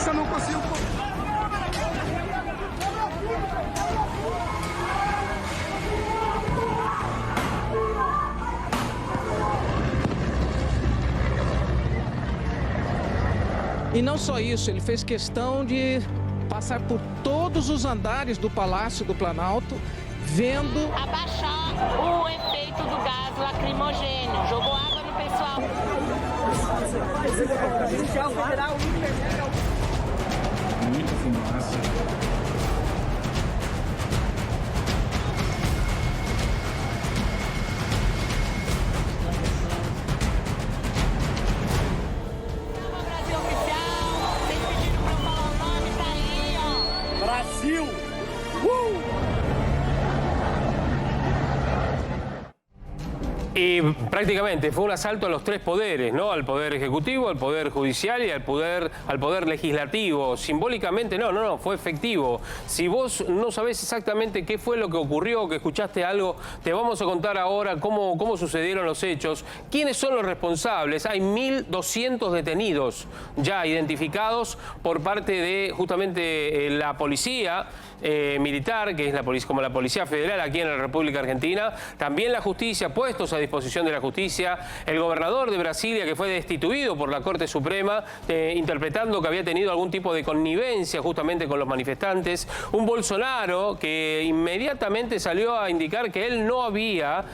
Nossa, não consigo. E não só isso, ele fez questão de passar por todos os andares do Palácio do Planalto, vendo... Abaixar o efeito do gás lacrimogênio, jogou água no pessoal. Muita fumaça. Brasil! Y prácticamente fue un asalto a los tres poderes, ¿no? Al poder ejecutivo, al poder judicial y al poder legislativo. Simbólicamente no, fue efectivo. Si vos no sabés exactamente qué fue lo que ocurrió, que escuchaste algo, te vamos a contar ahora cómo sucedieron los hechos, quiénes son los responsables. Hay 1.200 detenidos ya identificados por parte de justamente la policía militar, que es como la Policía Federal aquí en la República Argentina, también la justicia, puestos a disposición de la justicia, el gobernador de Brasilia, que fue destituido por la Corte Suprema, interpretando que había tenido algún tipo de connivencia justamente con los manifestantes, un Bolsonaro que inmediatamente salió a indicar que él no había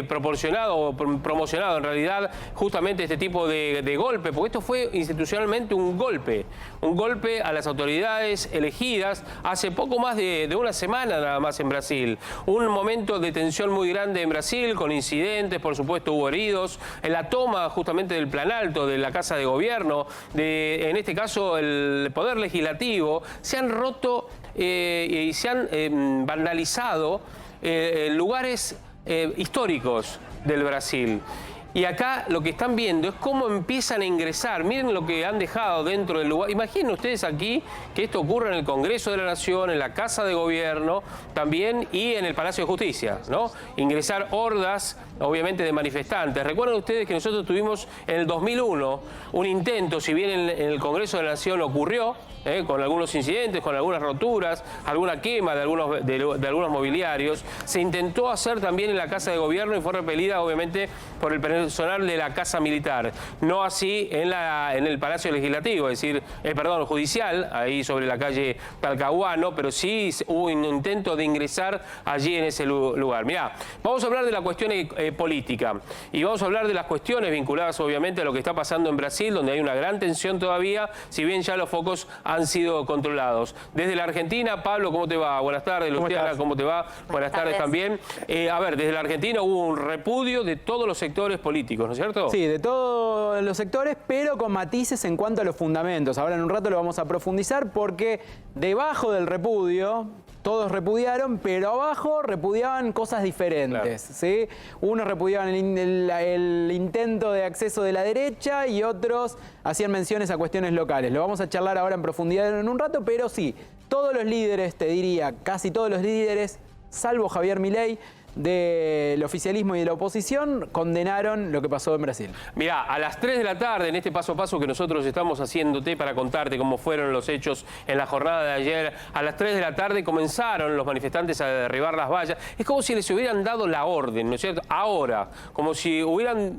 proporcionado o promocionado en realidad justamente este tipo de golpe, porque esto fue institucionalmente un golpe a las autoridades elegidas hace poco más de una semana nada más en Brasil. Un momento de tensión muy grande en Brasil, con incidentes, por supuesto hubo heridos, en la toma justamente del Planalto, de la Casa de Gobierno, en este caso el Poder Legislativo, se han roto y se han vandalizado lugares históricos del Brasil. Y acá lo que están viendo es cómo empiezan a ingresar. Miren lo que han dejado dentro del lugar. Imaginen ustedes aquí que esto ocurre en el Congreso de la Nación, en la Casa de Gobierno también y en el Palacio de Justicia, ¿no? Ingresar hordas, obviamente, de manifestantes. Recuerden ustedes que nosotros tuvimos en el 2001 un intento, si bien en el Congreso de la Nación ocurrió, con algunos incidentes, con algunas roturas, alguna quema de algunos mobiliarios, se intentó hacer también en la Casa de Gobierno y fue repelida, obviamente, por el personal de la Casa Militar. No así en el Palacio Legislativo, es decir, judicial, ahí sobre la calle Talcahuano, pero sí hubo un intento de ingresar allí en ese lugar. Mirá, vamos a hablar de la cuestión política y vamos a hablar de las cuestiones vinculadas, obviamente, a lo que está pasando en Brasil, donde hay una gran tensión todavía, si bien ya los focos han sido controlados. Desde la Argentina, Pablo, ¿cómo te va? Buenas tardes, Luciana, ¿cómo te va? Buenas tardes también. A ver, desde la Argentina hubo un repudio de todos los sectores políticos, ¿no es cierto? Sí, de todos los sectores, pero con matices en cuanto a los fundamentos. Ahora en un rato lo vamos a profundizar porque debajo del repudio, todos repudiaron, pero abajo repudiaban cosas diferentes, claro. ¿Sí? Unos repudiaban el intento de acceso de la derecha y otros hacían menciones a cuestiones locales. Lo vamos a charlar ahora en profundidad en un rato, pero sí, todos los líderes, te diría, casi todos los líderes, salvo Javier Milei, del oficialismo y de la oposición, condenaron lo que pasó en Brasil. Mirá, a las 3 de la tarde, en este paso a paso que nosotros estamos haciéndote para contarte cómo fueron los hechos en la jornada de ayer, a las 3 de la tarde comenzaron los manifestantes a derribar las vallas. Es como si les hubieran dado la orden, ¿no es cierto? Ahora, como si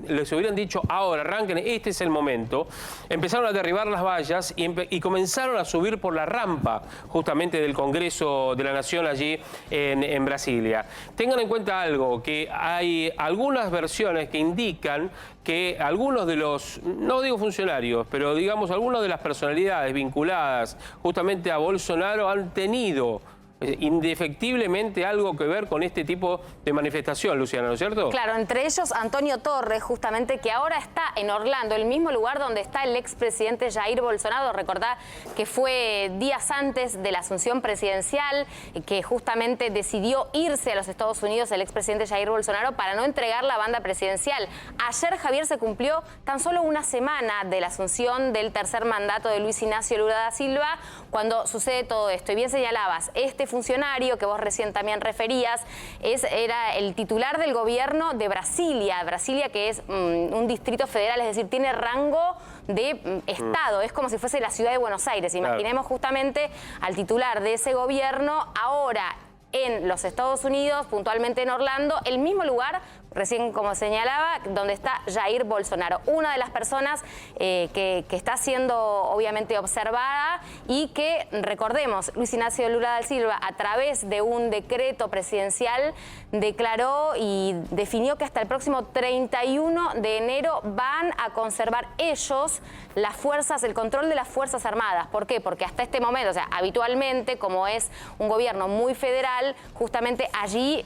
les hubieran dicho, ahora, arranquen, este es el momento. Empezaron a derribar las vallas y comenzaron a subir por la rampa, justamente del Congreso de la Nación allí en Brasilia. Tengan en cuenta algo, que hay algunas versiones que indican que algunos de los, no digo funcionarios, pero digamos algunas de las personalidades vinculadas justamente a Bolsonaro han tenido indefectiblemente algo que ver con este tipo de manifestación, Luciana, ¿no es cierto? Claro, entre ellos Antonio Torres, justamente, que ahora está en Orlando, el mismo lugar donde está el expresidente Jair Bolsonaro. Recordá que fue días antes de la asunción presidencial, que justamente decidió irse a los Estados Unidos el expresidente Jair Bolsonaro para no entregar la banda presidencial. Ayer, Javier, se cumplió tan solo una semana de la asunción del tercer mandato de Luis Ignacio Lula da Silva, cuando sucede todo esto. Y bien señalabas, este funcionario que vos recién también referías era el titular del gobierno de Brasilia, que es un distrito federal, es decir, tiene rango de Estado. Es como si fuese la ciudad de Buenos Aires. Imaginemos justamente al titular de ese gobierno ahora en los Estados Unidos, puntualmente en Orlando, el mismo lugar, recién como señalaba, donde está Jair Bolsonaro, una de las personas que está siendo obviamente observada y que, recordemos, Luis Ignacio Lula da Silva, a través de un decreto presidencial, declaró y definió que hasta el próximo 31 de enero van a conservar ellos las fuerzas, el control de las Fuerzas Armadas. ¿Por qué? Porque hasta este momento, o sea, habitualmente, como es un gobierno muy federal, justamente allí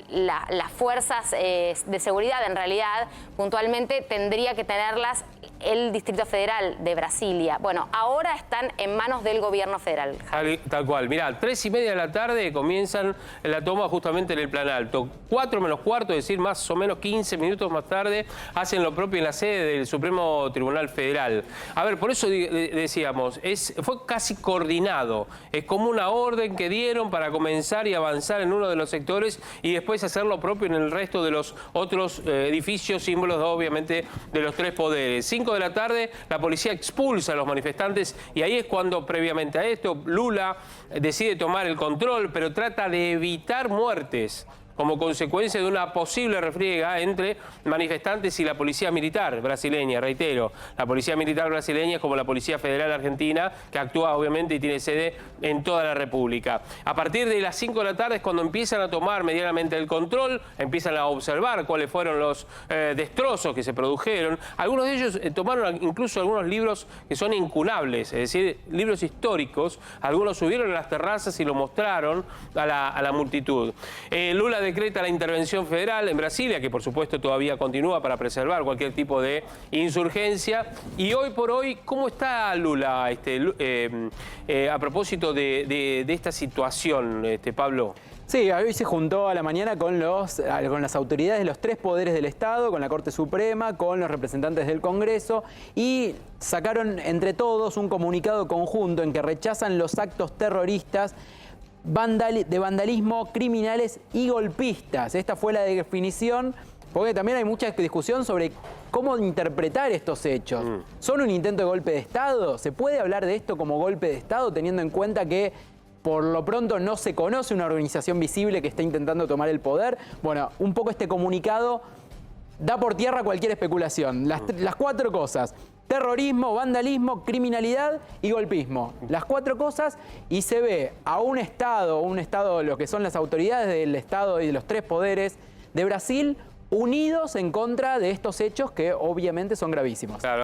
las fuerzas de seguridad, en realidad, puntualmente, tendría que tenerlas el Distrito Federal de Brasilia. Bueno, ahora están en manos del gobierno federal. Tal cual. Mirá, 3:30 de la tarde comienzan la toma justamente en el Plan Alto. 4 menos cuarto, es decir, más o menos 15 minutos más tarde, hacen lo propio en la sede del Supremo Tribunal Federal. A ver, por eso decíamos, fue casi coordinado. Es como una orden que dieron para comenzar y avanzar en uno de los sectores y después hacer lo propio en el resto de los otros edificios, símbolos, obviamente, de los tres poderes. 5 de la tarde, la policía expulsa a los manifestantes y ahí es cuando, previamente a esto, Lula decide tomar el control, pero trata de evitar muertes como consecuencia de una posible refriega entre manifestantes y la policía militar brasileña. Reitero, la policía militar brasileña es como la Policía Federal Argentina, que actúa obviamente y tiene sede en toda la República. A partir de las 5 de la tarde es cuando empiezan a tomar medianamente el control, empiezan a observar cuáles fueron los destrozos que se produjeron. Algunos de ellos tomaron incluso algunos libros que son incunables, es decir, libros históricos. Algunos subieron a las terrazas y lo mostraron a la multitud. Lula decreta la intervención federal en Brasilia, que por supuesto todavía continúa para preservar cualquier tipo de insurgencia. Y hoy por hoy, ¿cómo está Lula a propósito de esta situación, Pablo? Sí, hoy se juntó a la mañana con las autoridades de los tres poderes del Estado, con la Corte Suprema, con los representantes del Congreso y sacaron entre todos un comunicado conjunto en que rechazan los actos terroristas de vandalismo, criminales y golpistas. Esta fue la definición, porque también hay mucha discusión sobre cómo interpretar estos hechos. ¿Son un intento de golpe de Estado? ¿Se puede hablar de esto como golpe de Estado teniendo en cuenta que por lo pronto no se conoce una organización visible que está intentando tomar el poder? Bueno, un poco este comunicado da por tierra cualquier especulación. Las cuatro cosas: terrorismo, vandalismo, criminalidad y golpismo. Las cuatro cosas, y se ve a un Estado, lo que son las autoridades del Estado y de los tres poderes de Brasil, unidos en contra de estos hechos que obviamente son gravísimos. Claro.